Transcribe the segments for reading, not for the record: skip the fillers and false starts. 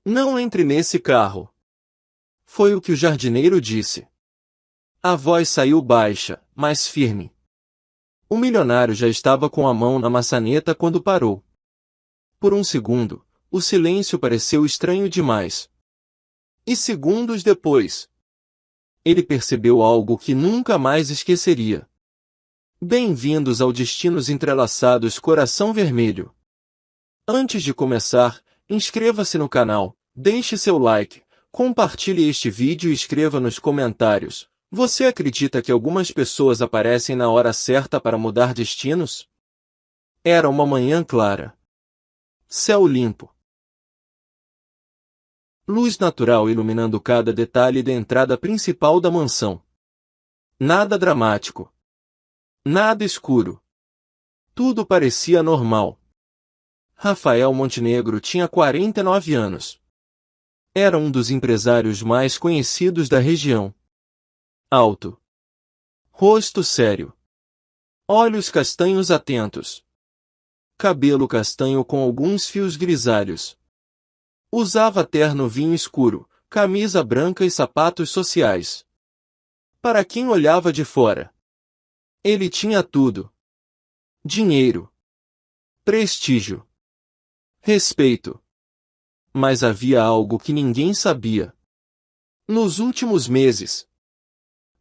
Não entre nesse carro. Foi o que o jardineiro disse. A voz saiu baixa, mas firme. O milionário já estava com a mão na maçaneta quando parou. Por um segundo, o silêncio pareceu estranho demais. E segundos depois, ele percebeu algo que nunca mais esqueceria. Bem-vindos ao Destinos Entrelaçados Coração Vermelho. Antes de começar, inscreva-se no canal, deixe seu like, compartilhe este vídeo e escreva nos comentários. Você acredita que algumas pessoas aparecem na hora certa para mudar destinos? Era uma manhã clara. Céu limpo. Luz natural iluminando cada detalhe da entrada principal da mansão. Nada dramático. Nada escuro. Tudo parecia normal. Rafael Montenegro tinha 49 anos. Era um dos empresários mais conhecidos da região. Alto. Rosto sério. Olhos castanhos atentos. Cabelo castanho com alguns fios grisalhos. Usava terno vinho escuro, camisa branca e sapatos sociais. Para quem olhava de fora, ele tinha tudo: dinheiro, prestígio, respeito. Mas havia algo que ninguém sabia. Nos últimos meses,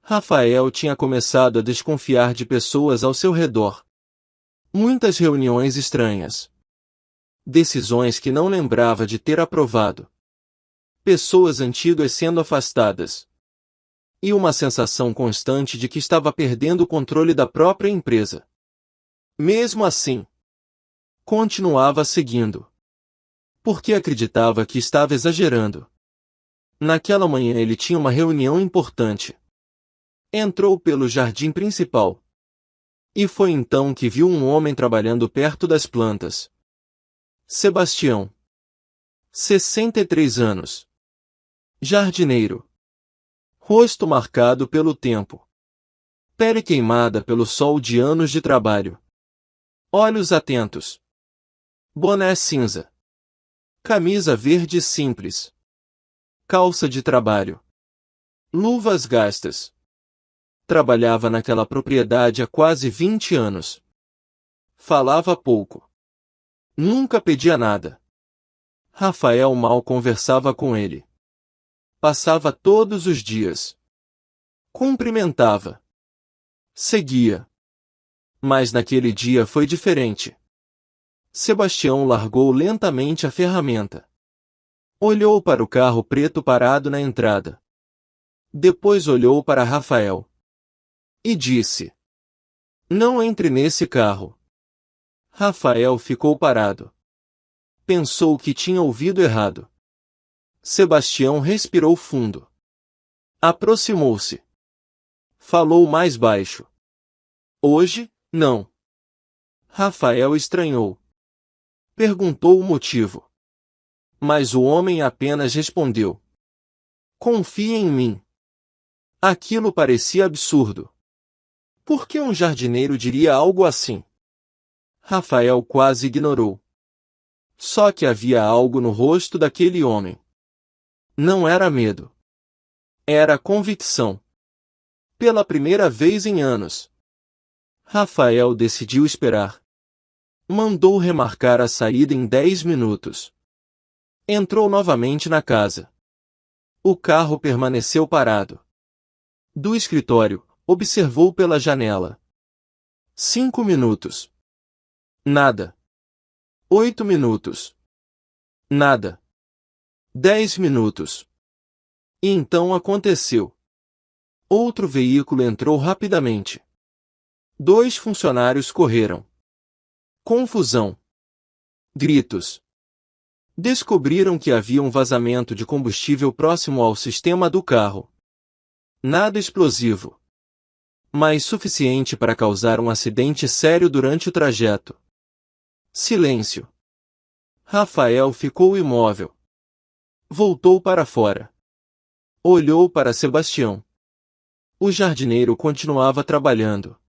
Rafael tinha começado a desconfiar de pessoas ao seu redor. Muitas reuniões estranhas. Decisões que não lembrava de ter aprovado. Pessoas antigas sendo afastadas. E uma sensação constante de que estava perdendo o controle da própria empresa. Mesmo assim, continuava seguindo. Porque acreditava que estava exagerando. Naquela manhã ele tinha uma reunião importante. Entrou pelo jardim principal. E foi então que viu um homem trabalhando perto das plantas. Sebastião. 63 anos. Jardineiro. Rosto marcado pelo tempo. Pele queimada pelo sol de anos de trabalho. Olhos atentos. Boné cinza. Camisa verde simples. Calça de trabalho. Luvas gastas. Trabalhava naquela propriedade há quase 20 anos. Falava pouco. Nunca pedia nada. Rafael mal conversava com ele. Passava todos os dias. Cumprimentava. Seguia. Mas naquele dia foi diferente. Sebastião largou lentamente a ferramenta. Olhou para o carro preto parado na entrada. Depois olhou para Rafael. E disse: "Não entre nesse carro." Rafael ficou parado. Pensou que tinha ouvido errado. Sebastião respirou fundo. Aproximou-se. Falou mais baixo. "Hoje, não." Rafael estranhou. Perguntou o motivo. Mas o homem apenas respondeu: "Confie em mim." Aquilo parecia absurdo. Por que um jardineiro diria algo assim? Rafael quase ignorou. Só que havia algo no rosto daquele homem. Não era medo. Era convicção. Pela primeira vez em anos, Rafael decidiu esperar. Mandou remarcar a saída em 10 minutos. Entrou novamente na casa. O carro permaneceu parado. Do escritório, observou pela janela. 5 minutos. Nada. 8 minutos. Nada. 10 minutos. E então aconteceu. Outro veículo entrou rapidamente. 2 funcionários correram. Confusão. Gritos. Descobriram que havia um vazamento de combustível próximo ao sistema do carro. Nada explosivo, mas suficiente para causar um acidente sério durante o trajeto. Silêncio. Rafael ficou imóvel. Voltou para fora. Olhou para Sebastião. O jardineiro continuava trabalhando.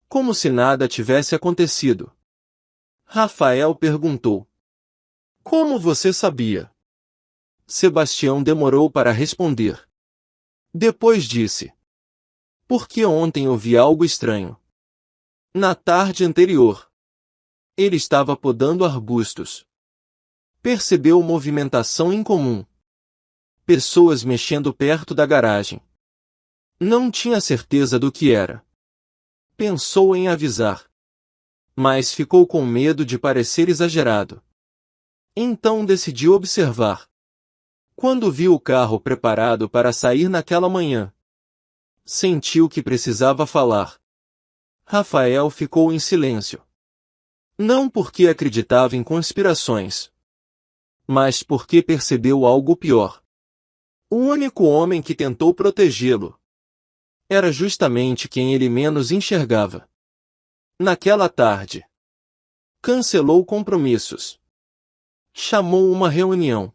Como se nada tivesse acontecido. Rafael perguntou: "Como você sabia?" Sebastião demorou para responder. Depois disse: porque ontem ouvi algo estranho. Na tarde anterior, ele estava podando arbustos. Percebeu movimentação incomum. Pessoas mexendo perto da garagem. Não tinha certeza do que era. Pensou em avisar, mas ficou com medo de parecer exagerado. Então decidiu observar. Quando viu o carro preparado para sair naquela manhã, sentiu que precisava falar. Rafael ficou em silêncio. Não porque acreditava em conspirações, mas porque percebeu algo pior. O único homem que tentou protegê-lo era justamente quem ele menos enxergava. Naquela tarde, cancelou compromissos. Chamou uma reunião.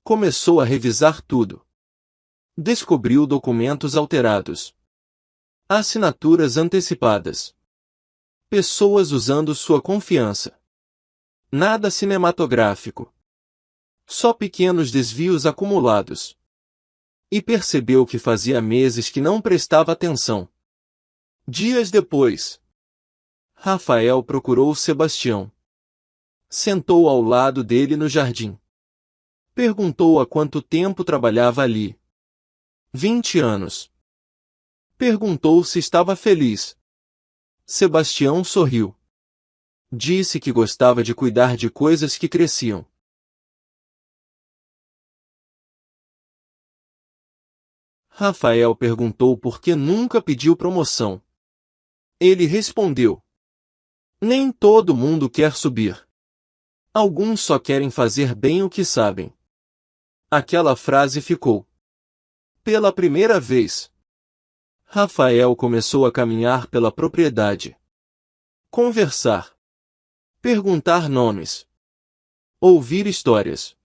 Começou a revisar tudo. Descobriu documentos alterados. Assinaturas antecipadas. Pessoas usando sua confiança. Nada cinematográfico. Só pequenos desvios acumulados. E percebeu que fazia meses que não prestava atenção. Dias depois, Rafael procurou Sebastião. Sentou ao lado dele no jardim. Perguntou há quanto tempo trabalhava ali. 20 anos. Perguntou se estava feliz. Sebastião sorriu. Disse que gostava de cuidar de coisas que cresciam. Rafael perguntou por que nunca pediu promoção. Ele respondeu: nem todo mundo quer subir. Alguns só querem fazer bem o que sabem. Aquela frase ficou. Pela primeira vez, Rafael começou a caminhar pela propriedade. Conversar. Perguntar nomes. Ouvir histórias.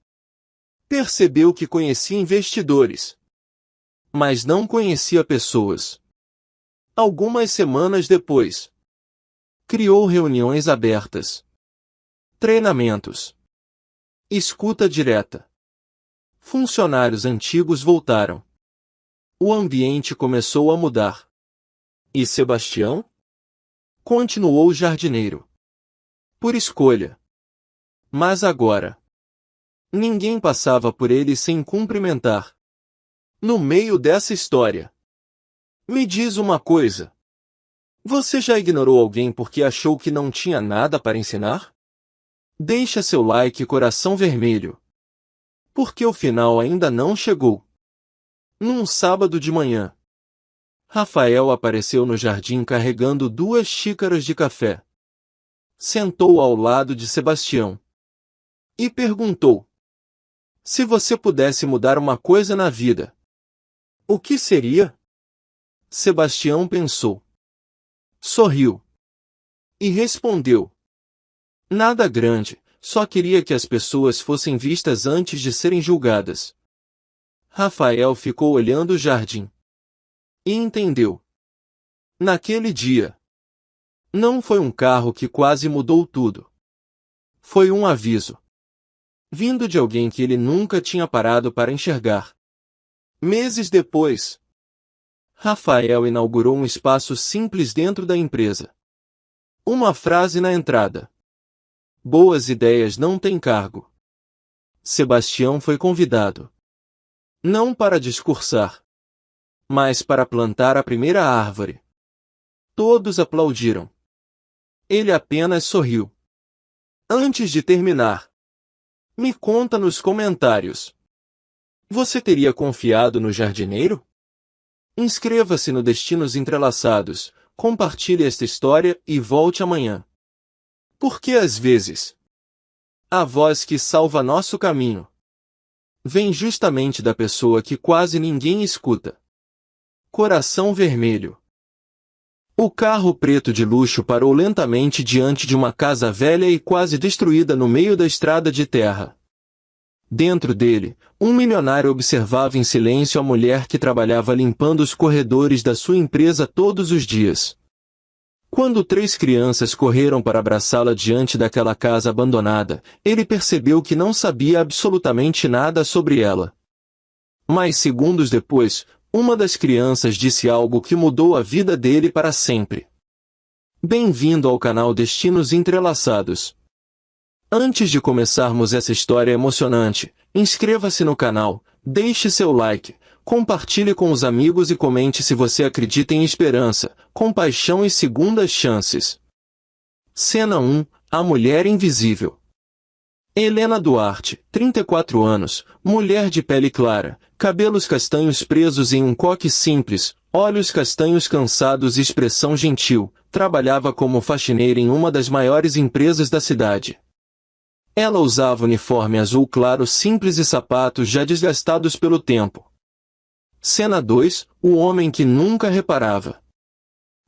Percebeu que conhecia investidores, mas não conhecia pessoas. Algumas semanas depois, criou reuniões abertas. Treinamentos. Escuta direta. Funcionários antigos voltaram. O ambiente começou a mudar. E Sebastião? Continuou jardineiro. Por escolha. Mas agora, ninguém passava por ele sem cumprimentar. No meio dessa história, me diz uma coisa. Você já ignorou alguém porque achou que não tinha nada para ensinar? Deixa seu like e coração vermelho, porque o final ainda não chegou. Num sábado de manhã, Rafael apareceu no jardim carregando 2 xícaras de café. Sentou ao lado de Sebastião e perguntou: se você pudesse mudar uma coisa na vida, o que seria? Sebastião pensou. Sorriu. E respondeu: nada grande, só queria que as pessoas fossem vistas antes de serem julgadas. Rafael ficou olhando o jardim. E entendeu. Naquele dia, não foi um carro que quase mudou tudo. Foi um aviso. Vindo de alguém que ele nunca tinha parado para enxergar. Meses depois, Rafael inaugurou um espaço simples dentro da empresa. Uma frase na entrada: boas ideias não têm cargo. Sebastião foi convidado. Não para discursar, mas para plantar a primeira árvore. Todos aplaudiram. Ele apenas sorriu. Antes de terminar, me conta nos comentários. Você teria confiado no jardineiro? Inscreva-se no Destinos Entrelaçados, compartilhe esta história e volte amanhã. Porque às vezes, a voz que salva nosso caminho vem justamente da pessoa que quase ninguém escuta. Coração vermelho. O carro preto de luxo parou lentamente diante de uma casa velha e quase destruída no meio da estrada de terra. Dentro dele, um milionário observava em silêncio a mulher que trabalhava limpando os corredores da sua empresa todos os dias. Quando 3 crianças correram para abraçá-la diante daquela casa abandonada, ele percebeu que não sabia absolutamente nada sobre ela. Mas segundos depois, uma das crianças disse algo que mudou a vida dele para sempre. Bem-vindo ao canal Destinos Entrelaçados. Antes de começarmos essa história emocionante, inscreva-se no canal, deixe seu like, compartilhe com os amigos e comente se você acredita em esperança, compaixão e segundas chances. Cena 1. A Mulher Invisível. Helena Duarte, 34 anos, mulher de pele clara, cabelos castanhos presos em um coque simples, olhos castanhos cansados e expressão gentil, trabalhava como faxineira em uma das maiores empresas da cidade. Ela usava uniforme azul claro simples e sapatos já desgastados pelo tempo. Cena 2. O homem que nunca reparava.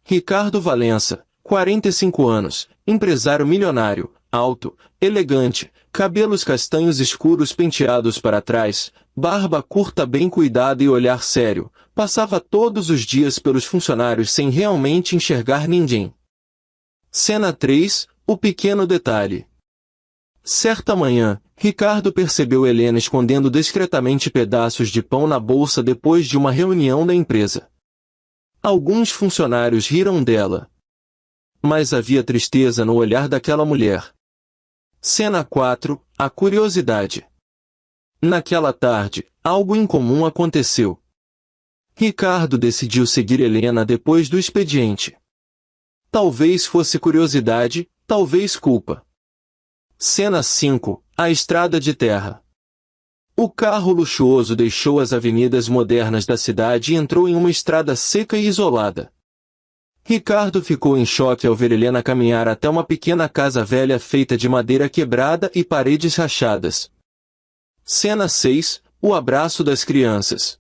Ricardo Valença, 45 anos, empresário milionário, alto, elegante, cabelos castanhos escuros penteados para trás, barba curta bem cuidada e olhar sério, passava todos os dias pelos funcionários sem realmente enxergar ninguém. Cena 3. O pequeno detalhe. Certa manhã, Ricardo percebeu Helena escondendo discretamente pedaços de pão na bolsa depois de uma reunião da empresa. Alguns funcionários riram dela. Mas havia tristeza no olhar daquela mulher. Cena 4. A curiosidade. Naquela tarde, algo incomum aconteceu. Ricardo decidiu seguir Helena depois do expediente. Talvez fosse curiosidade, talvez culpa. Cena 5. A estrada de terra. O carro luxuoso deixou as avenidas modernas da cidade e entrou em uma estrada seca e isolada. Ricardo ficou em choque ao ver Helena caminhar até uma pequena casa velha feita de madeira quebrada e paredes rachadas. Cena 6. O abraço das crianças.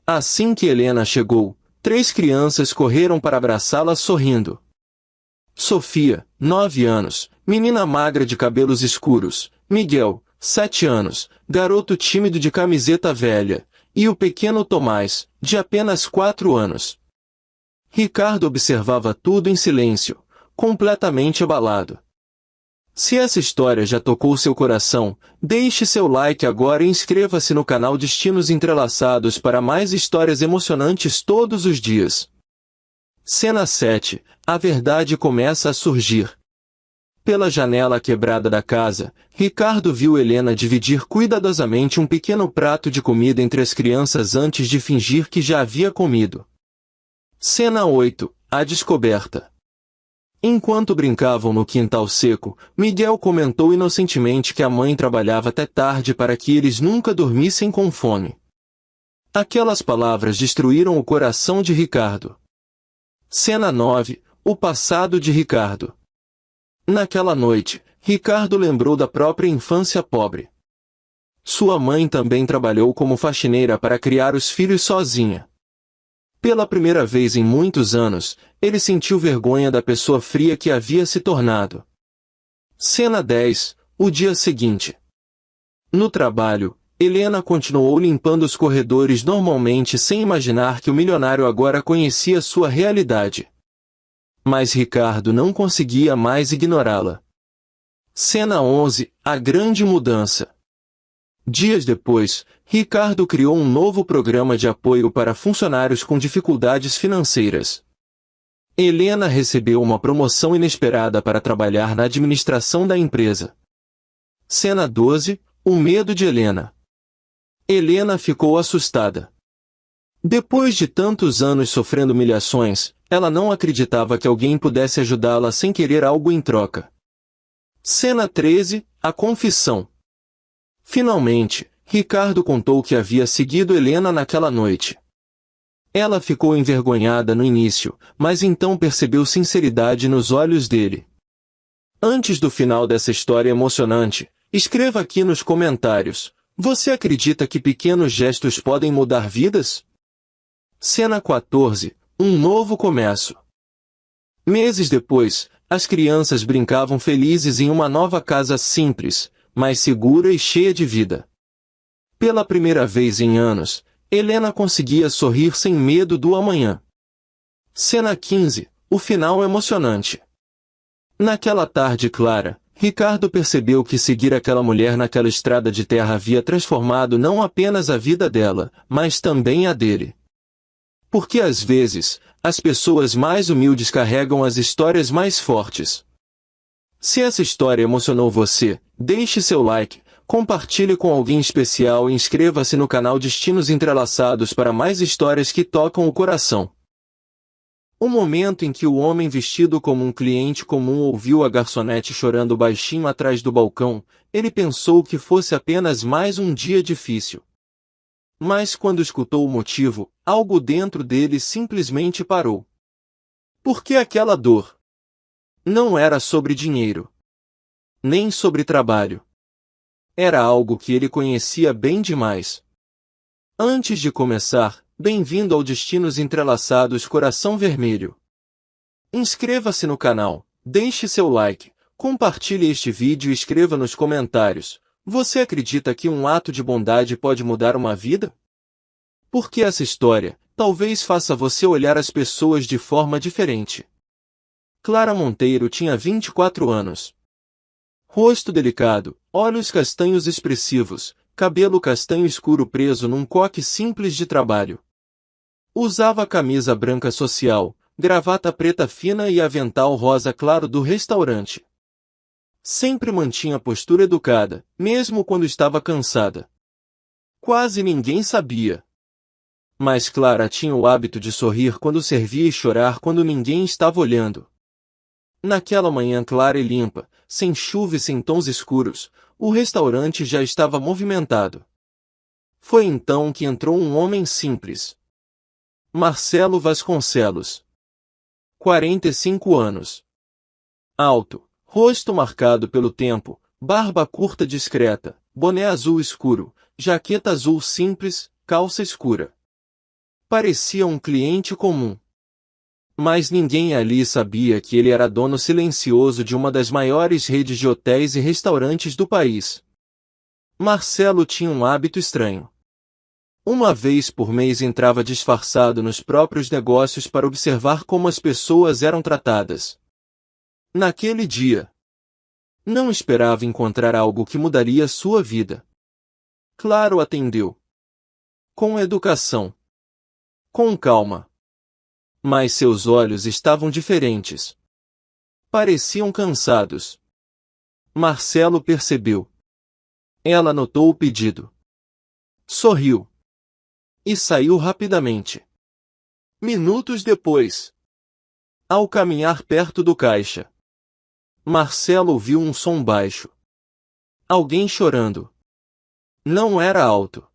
Assim que Helena chegou, 3 crianças correram para abraçá-la sorrindo. Sofia, 9 anos, menina magra de cabelos escuros, Miguel, 7 anos, garoto tímido de camiseta velha, e o pequeno Tomás, de apenas 4 anos. Ricardo observava tudo em silêncio, completamente abalado. Se essa história já tocou seu coração, deixe seu like agora e inscreva-se no canal Destinos Entrelaçados para mais histórias emocionantes todos os dias. Cena 7. A verdade começa a surgir. Pela janela quebrada da casa, Ricardo viu Helena dividir cuidadosamente um pequeno prato de comida entre as crianças antes de fingir que já havia comido. Cena 8. A descoberta. Enquanto brincavam no quintal seco, Miguel comentou inocentemente que a mãe trabalhava até tarde para que eles nunca dormissem com fome. Aquelas palavras destruíram o coração de Ricardo. Cena 9. O passado de Ricardo. Naquela noite, Ricardo lembrou da própria infância pobre. Sua mãe também trabalhou como faxineira para criar os filhos sozinha. Pela primeira vez em muitos anos, ele sentiu vergonha da pessoa fria que havia se tornado. Cena 10. O dia seguinte. No trabalho, Helena continuou limpando os corredores normalmente sem imaginar que o milionário agora conhecia sua realidade. Mas Ricardo não conseguia mais ignorá-la. Cena 11. A grande mudança. Dias depois, Ricardo criou um novo programa de apoio para funcionários com dificuldades financeiras. Helena recebeu uma promoção inesperada para trabalhar na administração da empresa. Cena 12. O medo de Helena. Helena ficou assustada. Depois de tantos anos sofrendo humilhações, ela não acreditava que alguém pudesse ajudá-la sem querer algo em troca. Cena 13. A confissão. Finalmente, Ricardo contou que havia seguido Helena naquela noite. Ela ficou envergonhada no início, mas então percebeu sinceridade nos olhos dele. Antes do final dessa história emocionante, escreva aqui nos comentários: você acredita que pequenos gestos podem mudar vidas? Cena 14. Um novo começo. Meses depois, as crianças brincavam felizes em uma nova casa simples, mas segura e cheia de vida. Pela primeira vez em anos, Helena conseguia sorrir sem medo do amanhã. Cena 15. o final emocionante. Naquela tarde clara, Ricardo percebeu que seguir aquela mulher naquela estrada de terra havia transformado não apenas a vida dela, mas também a dele. Porque às vezes, as pessoas mais humildes carregam as histórias mais fortes. Se essa história emocionou você, deixe seu like, compartilhe com alguém especial e inscreva-se no canal Destinos Entrelaçados para mais histórias que tocam o coração. O momento em que o homem vestido como um cliente comum ouviu a garçonete chorando baixinho atrás do balcão, ele pensou que fosse apenas mais um dia difícil. Mas quando escutou o motivo, algo dentro dele simplesmente parou. Porque aquela dor não era sobre dinheiro, nem sobre trabalho. Era algo que ele conhecia bem demais. Antes de começar, bem-vindo ao Destinos Entrelaçados Coração Vermelho. Inscreva-se no canal, deixe seu like, compartilhe este vídeo e escreva nos comentários. Você acredita que um ato de bondade pode mudar uma vida? Porque essa história, talvez faça você olhar as pessoas de forma diferente. Clara Monteiro tinha 24 anos. Rosto delicado, olhos castanhos expressivos, cabelo castanho escuro preso num coque simples de trabalho. Usava camisa branca social, gravata preta fina e avental rosa claro do restaurante. Sempre mantinha postura educada, mesmo quando estava cansada. Quase ninguém sabia. Mas Clara tinha o hábito de sorrir quando servia e chorar quando ninguém estava olhando. Naquela manhã clara e limpa, sem chuva e sem tons escuros, o restaurante já estava movimentado. Foi então que entrou um homem simples. Marcelo Vasconcelos. 45 anos. Alto, rosto marcado pelo tempo, barba curta discreta, boné azul escuro, jaqueta azul simples, calça escura. Parecia um cliente comum. Mas ninguém ali sabia que ele era dono silencioso de uma das maiores redes de hotéis e restaurantes do país. Marcelo tinha um hábito estranho. Uma vez por mês entrava disfarçado nos próprios negócios para observar como as pessoas eram tratadas. Naquele dia, não esperava encontrar algo que mudaria sua vida. Claro, atendeu. Com educação. Com calma. Mas seus olhos estavam diferentes. Pareciam cansados. Marcelo percebeu. Ela notou o pedido. Sorriu. E saiu rapidamente. Minutos depois, ao caminhar perto do caixa, Marcelo ouviu um som baixo. Alguém chorando. Não era alto.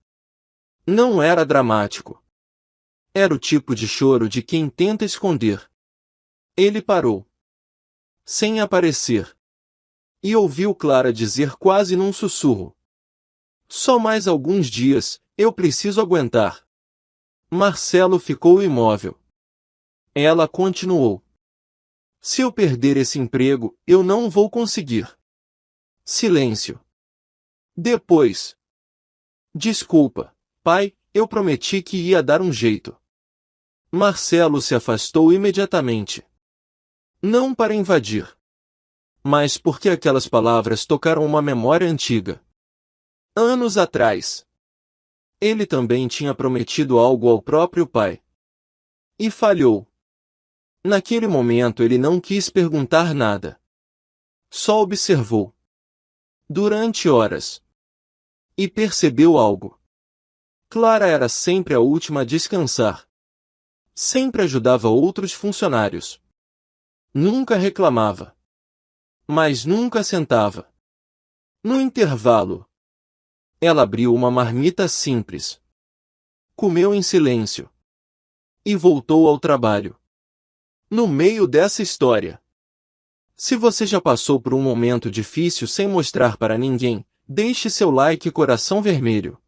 Não era dramático. Era o tipo de choro de quem tenta esconder. Ele parou. Sem aparecer. E ouviu Clara dizer quase num sussurro. Só mais alguns dias, eu preciso aguentar. Marcelo ficou imóvel. Ela continuou. Se eu perder esse emprego, eu não vou conseguir. Silêncio. Depois. Desculpa, pai, eu prometi que ia dar um jeito. Marcelo se afastou imediatamente. Não para invadir. Mas porque aquelas palavras tocaram uma memória antiga. Anos atrás. Ele também tinha prometido algo ao próprio pai. E falhou. Naquele momento ele não quis perguntar nada. Só observou. Durante horas. E percebeu algo. Clara era sempre a última a descansar. Sempre ajudava outros funcionários. Nunca reclamava. Mas nunca sentava. No intervalo, ela abriu uma marmita simples. Comeu em silêncio. E voltou ao trabalho. No meio dessa história. Se você já passou por um momento difícil sem mostrar para ninguém, deixe seu like e coração vermelho.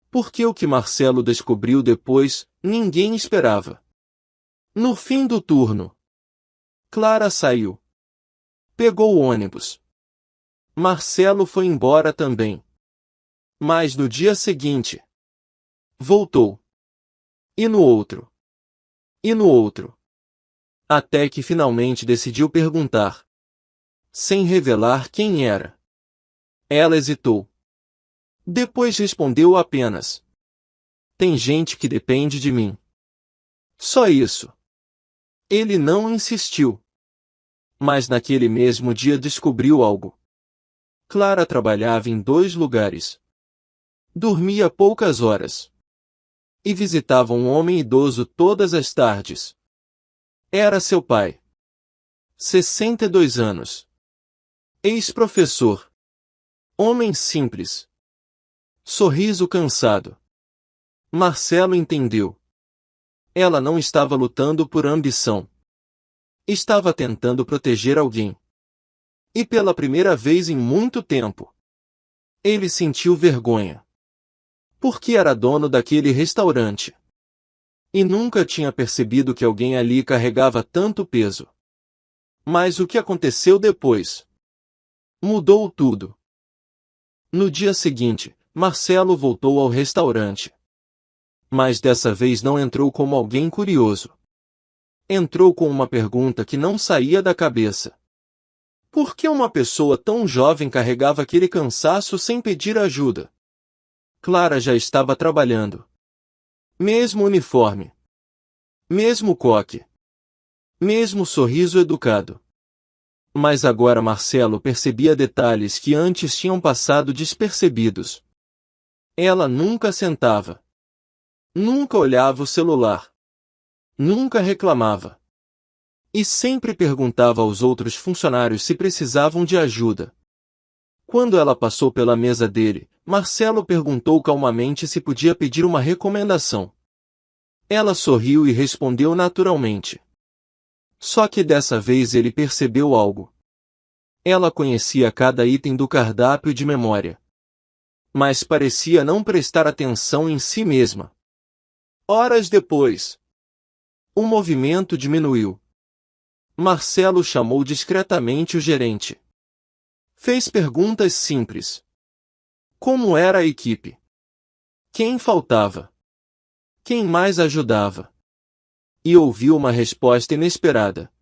Porque o que Marcelo descobriu depois, ninguém esperava. No fim do turno, Clara saiu. Pegou o ônibus. Marcelo foi embora também. Mas no dia seguinte, voltou. E no outro. E no outro. Até que finalmente decidiu perguntar, sem revelar quem era. Ela hesitou. Depois respondeu apenas: tem gente que depende de mim. Só isso. Ele não insistiu. Mas naquele mesmo dia descobriu algo. Clara trabalhava em 2 lugares. Dormia poucas horas. E visitava um homem idoso todas as tardes. Era seu pai. 62 anos. Ex-professor. Homem simples. Sorriso cansado. Marcelo entendeu. Ela não estava lutando por ambição. Estava tentando proteger alguém. E pela primeira vez em muito tempo, ele sentiu vergonha. Porque era dono daquele restaurante. E nunca tinha percebido que alguém ali carregava tanto peso. Mas o que aconteceu depois? Mudou tudo. No dia seguinte, Marcelo voltou ao restaurante. Mas dessa vez não entrou como alguém curioso. Entrou com uma pergunta que não saía da cabeça. Por que uma pessoa tão jovem carregava aquele cansaço sem pedir ajuda? Clara já estava trabalhando. Mesmo uniforme. Mesmo coque. Mesmo sorriso educado. Mas agora Marcelo percebia detalhes que antes tinham passado despercebidos. Ela nunca sentava. Nunca olhava o celular. Nunca reclamava. E sempre perguntava aos outros funcionários se precisavam de ajuda. Quando ela passou pela mesa dele, Marcelo perguntou calmamente se podia pedir uma recomendação. Ela sorriu e respondeu naturalmente. Só que dessa vez ele percebeu algo. Ela conhecia cada item do cardápio de memória. Mas parecia não prestar atenção em si mesma. Horas depois, o movimento diminuiu. Marcelo chamou discretamente o gerente. Fez perguntas simples. Como era a equipe? Quem faltava? Quem mais ajudava? E ouviu uma resposta inesperada.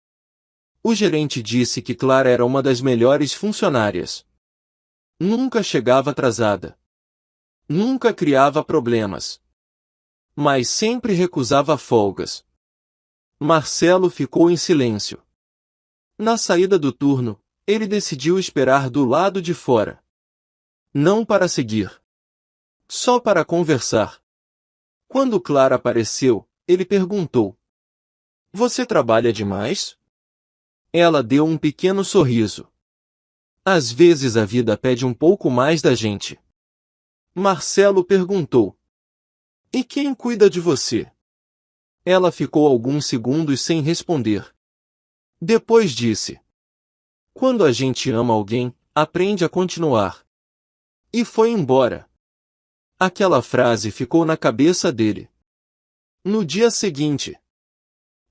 O gerente disse que Clara era uma das melhores funcionárias. Nunca chegava atrasada. Nunca criava problemas. Mas sempre recusava folgas. Marcelo ficou em silêncio. Na saída do turno, ele decidiu esperar do lado de fora. Não para seguir. Só para conversar. Quando Clara apareceu, ele perguntou: você trabalha demais? Ela deu um pequeno sorriso. Às vezes a vida pede um pouco mais da gente. Marcelo perguntou: e quem cuida de você? Ela ficou alguns segundos sem responder. Depois disse: quando a gente ama alguém, aprende a continuar. E foi embora. Aquela frase ficou na cabeça dele. No dia seguinte,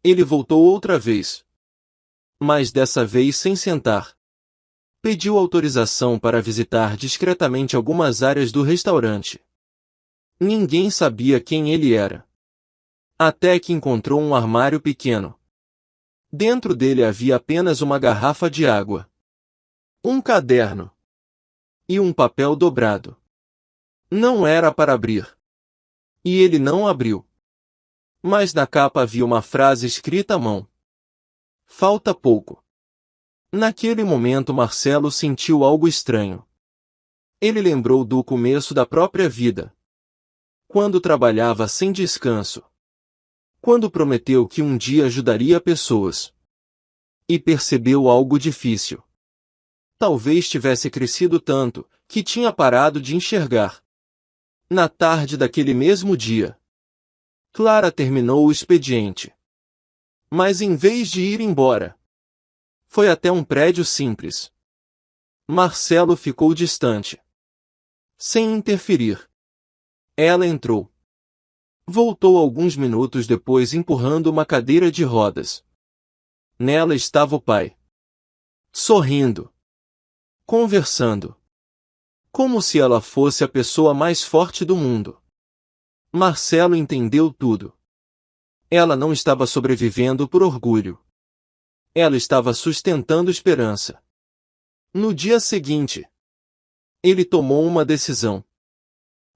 ele voltou outra vez. Mas dessa vez sem sentar. Pediu autorização para visitar discretamente algumas áreas do restaurante. Ninguém sabia quem ele era. Até que encontrou um armário pequeno. Dentro dele havia apenas uma garrafa de água, um caderno e um papel dobrado. Não era para abrir. E ele não abriu. Mas na capa havia uma frase escrita à mão. Falta pouco. Naquele momento Marcelo sentiu algo estranho. Ele lembrou do começo da própria vida. Quando trabalhava sem descanso. Quando prometeu que um dia ajudaria pessoas. E percebeu algo difícil. Talvez tivesse crescido tanto, que tinha parado de enxergar. Na tarde daquele mesmo dia, Clara terminou o expediente. Mas em vez de ir embora, foi até um prédio simples. Marcelo ficou distante. Sem interferir. Ela entrou. Voltou alguns minutos depois empurrando uma cadeira de rodas. Nela estava o pai. Sorrindo. Conversando. Como se ela fosse a pessoa mais forte do mundo. Marcelo entendeu tudo. Ela não estava sobrevivendo por orgulho. Ela estava sustentando esperança. No dia seguinte, ele tomou uma decisão.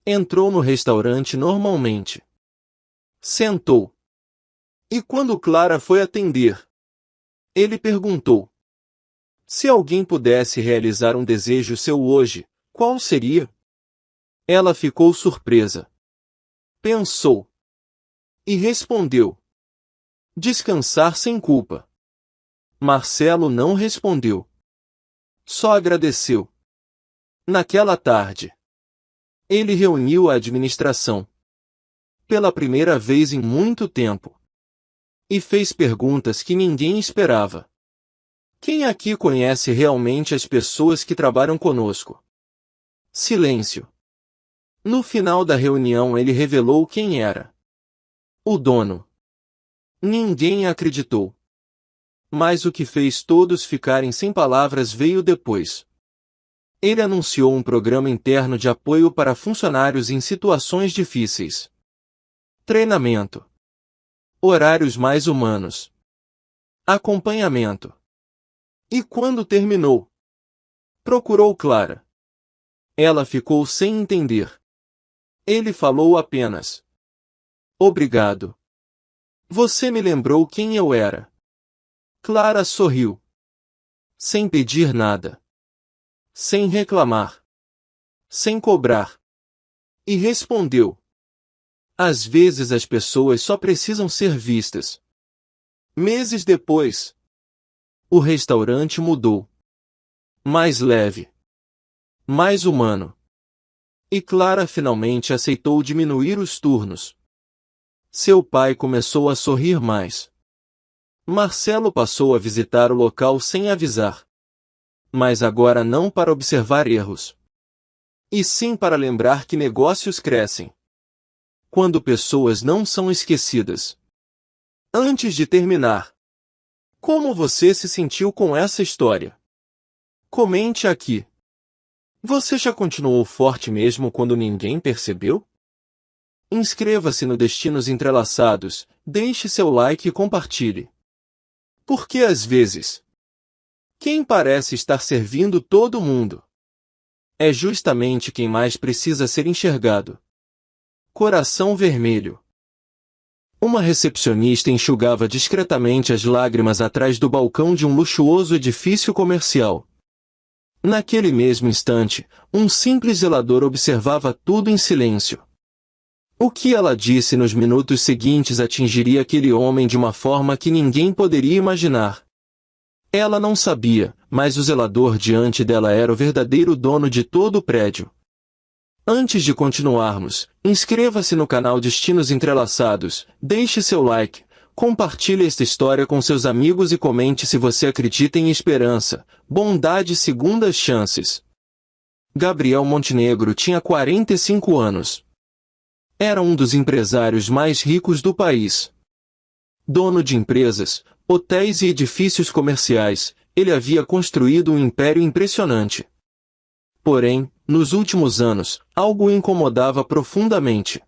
Entrou no restaurante normalmente. Sentou. E quando Clara foi atender, ele perguntou: se alguém pudesse realizar um desejo seu hoje, qual seria? Ela ficou surpresa. Pensou. E respondeu: descansar sem culpa. Marcelo não respondeu. Só agradeceu. Naquela tarde, ele reuniu a administração. Pela primeira vez em muito tempo. E fez perguntas que ninguém esperava. Quem aqui conhece realmente as pessoas que trabalham conosco? Silêncio. No final da reunião ele revelou quem era. O dono. Ninguém acreditou. Mas o que fez todos ficarem sem palavras veio depois. Ele anunciou um programa interno de apoio para funcionários em situações difíceis. Treinamento. Horários mais humanos. Acompanhamento. E quando terminou, procurou Clara. Ela ficou sem entender. Ele falou apenas: obrigado. Você me lembrou quem eu era. Clara sorriu. Sem pedir nada. Sem reclamar. Sem cobrar. E respondeu: às vezes as pessoas só precisam ser vistas. Meses depois, o restaurante mudou. Mais leve. Mais humano. E Clara finalmente aceitou diminuir os turnos. Seu pai começou a sorrir mais. Marcelo passou a visitar o local sem avisar. Mas agora não para observar erros. E sim para lembrar que negócios crescem quando pessoas não são esquecidas. Antes de terminar, como você se sentiu com essa história? Comente aqui. Você já continuou forte mesmo quando ninguém percebeu? Inscreva-se no Destinos Entrelaçados, deixe seu like e compartilhe. Porque às vezes, quem parece estar servindo todo mundo é justamente quem mais precisa ser enxergado. Coração vermelho. Uma recepcionista enxugava discretamente as lágrimas atrás do balcão de um luxuoso edifício comercial. Naquele mesmo instante, um simples zelador observava tudo em silêncio. O que ela disse nos minutos seguintes atingiria aquele homem de uma forma que ninguém poderia imaginar. Ela não sabia, mas o zelador diante dela era o verdadeiro dono de todo o prédio. Antes de continuarmos, inscreva-se no canal Destinos Entrelaçados, deixe seu like, compartilhe esta história com seus amigos e comente se você acredita em esperança, bondade e segundas chances. Gabriel Montenegro tinha 45 anos. Era um dos empresários mais ricos do país. Dono de empresas, hotéis e edifícios comerciais, ele havia construído um império impressionante. Porém, nos últimos anos, algo o incomodava profundamente.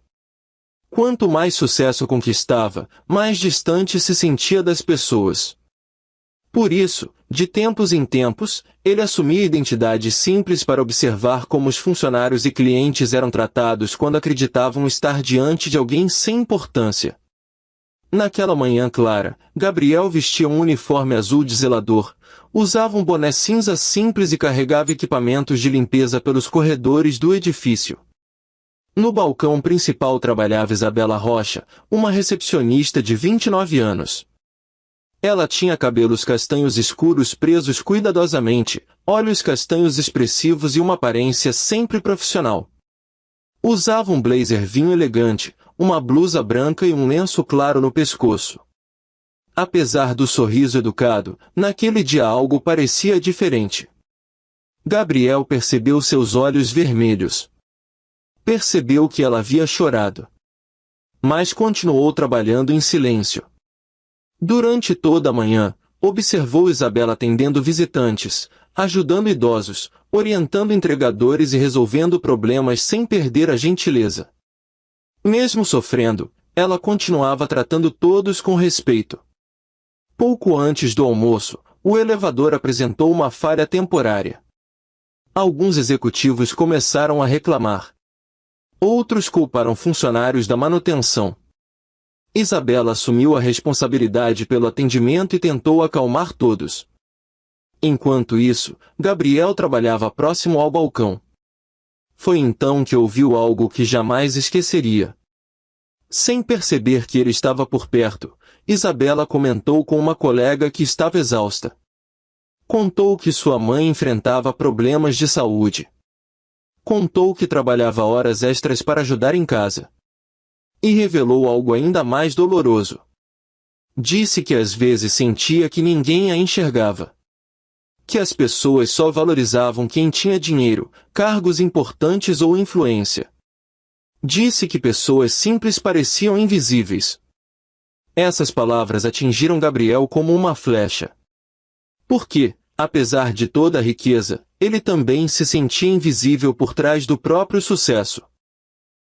Quanto mais sucesso conquistava, mais distante se sentia das pessoas. Por isso, de tempos em tempos, ele assumia identidade simples para observar como os funcionários e clientes eram tratados quando acreditavam estar diante de alguém sem importância. Naquela manhã clara, Gabriel vestia um uniforme azul de zelador, usava um boné cinza simples e carregava equipamentos de limpeza pelos corredores do edifício. No balcão principal trabalhava Isabela Rocha, uma recepcionista de 29 anos. Ela tinha cabelos castanhos escuros presos cuidadosamente, olhos castanhos expressivos e uma aparência sempre profissional. Usava um blazer vinho elegante, uma blusa branca e um lenço claro no pescoço. Apesar do sorriso educado, naquele dia algo parecia diferente. Gabriel percebeu seus olhos vermelhos. Percebeu que ela havia chorado. Mas continuou trabalhando em silêncio. Durante toda a manhã, observou Isabela atendendo visitantes, ajudando idosos, orientando entregadores e resolvendo problemas sem perder a gentileza. Mesmo sofrendo, ela continuava tratando todos com respeito. Pouco antes do almoço, o elevador apresentou uma falha temporária. Alguns executivos começaram a reclamar. Outros culparam funcionários da manutenção. Isabela assumiu a responsabilidade pelo atendimento e tentou acalmar todos. Enquanto isso, Gabriel trabalhava próximo ao balcão. Foi então que ouviu algo que jamais esqueceria. Sem perceber que ele estava por perto, Isabela comentou com uma colega que estava exausta. Contou que sua mãe enfrentava problemas de saúde. Contou que trabalhava horas extras para ajudar em casa. E revelou algo ainda mais doloroso. Disse que às vezes sentia que ninguém a enxergava. Que as pessoas só valorizavam quem tinha dinheiro, cargos importantes ou influência. Disse que pessoas simples pareciam invisíveis. Essas palavras atingiram Gabriel como uma flecha. Porque, apesar de toda a riqueza, ele também se sentia invisível por trás do próprio sucesso.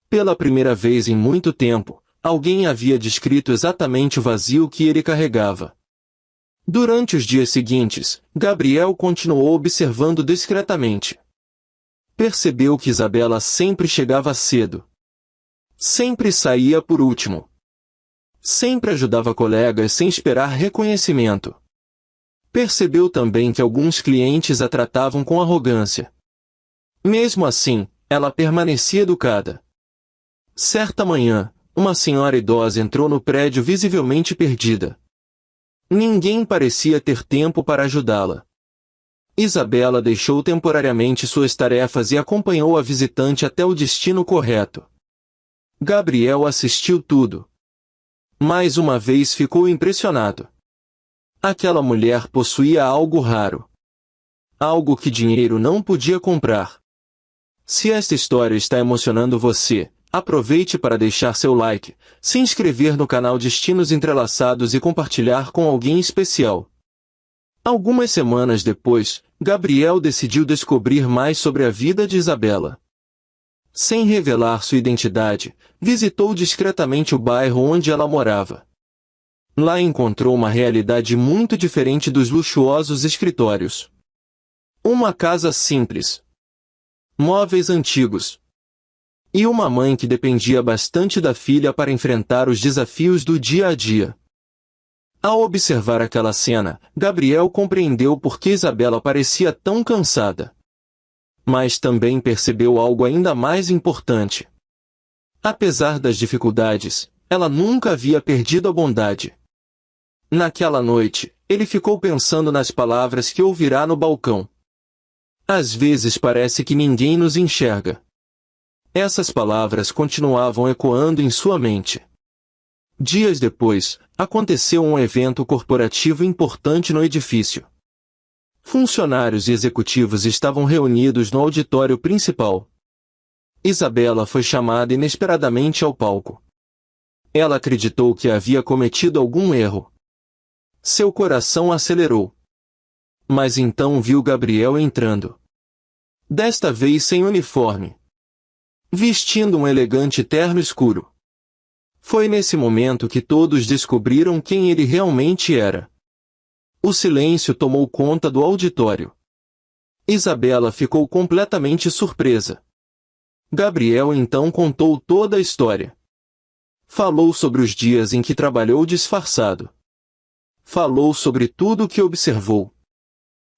Pela primeira vez em muito tempo, alguém havia descrito exatamente o vazio que ele carregava. Durante os dias seguintes, Gabriel continuou observando discretamente. Percebeu que Isabela sempre chegava cedo. Sempre saía por último. Sempre ajudava colegas sem esperar reconhecimento. Percebeu também que alguns clientes a tratavam com arrogância. Mesmo assim, ela permanecia educada. Certa manhã, uma senhora idosa entrou no prédio visivelmente perdida. Ninguém parecia ter tempo para ajudá-la. Isabela deixou temporariamente suas tarefas e acompanhou a visitante até o destino correto. Gabriel assistiu tudo. Mais uma vez ficou impressionado. Aquela mulher possuía algo raro. Algo que dinheiro não podia comprar. Se esta história está emocionando você, aproveite para deixar seu like, se inscrever no canal Destinos Entrelaçados e compartilhar com alguém especial. Algumas semanas depois, Gabriel decidiu descobrir mais sobre a vida de Isabela. Sem revelar sua identidade, visitou discretamente o bairro onde ela morava. Lá encontrou uma realidade muito diferente dos luxuosos escritórios. Uma casa simples. Móveis antigos. E uma mãe que dependia bastante da filha para enfrentar os desafios do dia a dia. Ao observar aquela cena, Gabriel compreendeu por que Isabela parecia tão cansada. Mas também percebeu algo ainda mais importante. Apesar das dificuldades, ela nunca havia perdido a bondade. Naquela noite, ele ficou pensando nas palavras que ouvirá no balcão. Às vezes parece que ninguém nos enxerga. Essas palavras continuavam ecoando em sua mente. Dias depois, aconteceu um evento corporativo importante no edifício. Funcionários e executivos estavam reunidos no auditório principal. Isabela foi chamada inesperadamente ao palco. Ela acreditou que havia cometido algum erro. Seu coração acelerou. Mas então viu Gabriel entrando. Desta vez sem uniforme. Vestindo um elegante terno escuro. Foi nesse momento que todos descobriram quem ele realmente era. O silêncio tomou conta do auditório. Isabela ficou completamente surpresa. Gabriel então contou toda a história. Falou sobre os dias em que trabalhou disfarçado. Falou sobre tudo o que observou.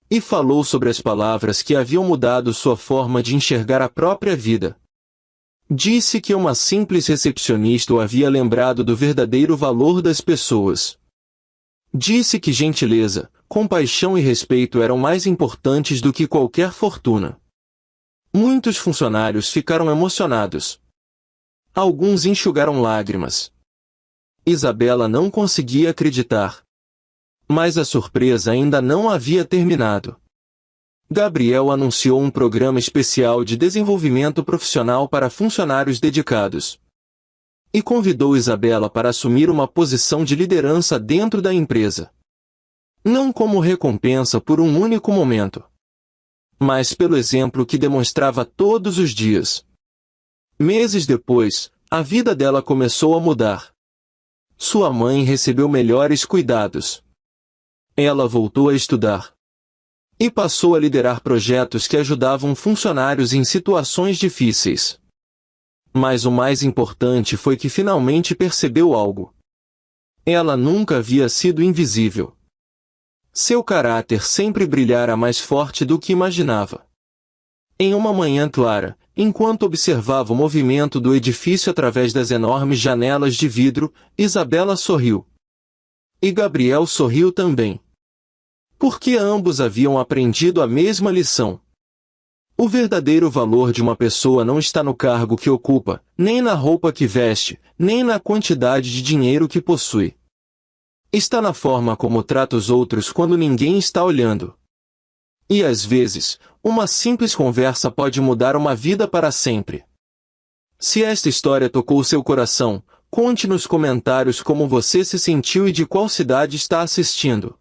E falou sobre as palavras que haviam mudado sua forma de enxergar a própria vida. Disse que uma simples recepcionista o havia lembrado do verdadeiro valor das pessoas. Disse que gentileza, compaixão e respeito eram mais importantes do que qualquer fortuna. Muitos funcionários ficaram emocionados. Alguns enxugaram lágrimas. Isabela não conseguia acreditar. Mas a surpresa ainda não havia terminado. Gabriel anunciou um programa especial de desenvolvimento profissional para funcionários dedicados. E convidou Isabela para assumir uma posição de liderança dentro da empresa. Não como recompensa por um único momento, mas pelo exemplo que demonstrava todos os dias. Meses depois, a vida dela começou a mudar. Sua mãe recebeu melhores cuidados. Ela voltou a estudar. E passou a liderar projetos que ajudavam funcionários em situações difíceis. Mas o mais importante foi que finalmente percebeu algo. Ela nunca havia sido invisível. Seu caráter sempre brilhara mais forte do que imaginava. Em uma manhã clara, enquanto observava o movimento do edifício através das enormes janelas de vidro, Isabela sorriu. E Gabriel sorriu também. Porque ambos haviam aprendido a mesma lição. O verdadeiro valor de uma pessoa não está no cargo que ocupa, nem na roupa que veste, nem na quantidade de dinheiro que possui. Está na forma como trata os outros quando ninguém está olhando. E às vezes, uma simples conversa pode mudar uma vida para sempre. Se esta história tocou seu coração, conte nos comentários como você se sentiu e de qual cidade está assistindo.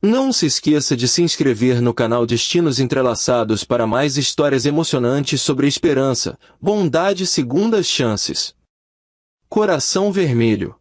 Não se esqueça de se inscrever no canal Destinos Entrelaçados para mais histórias emocionantes sobre esperança, bondade e segundas chances. Coração Vermelho.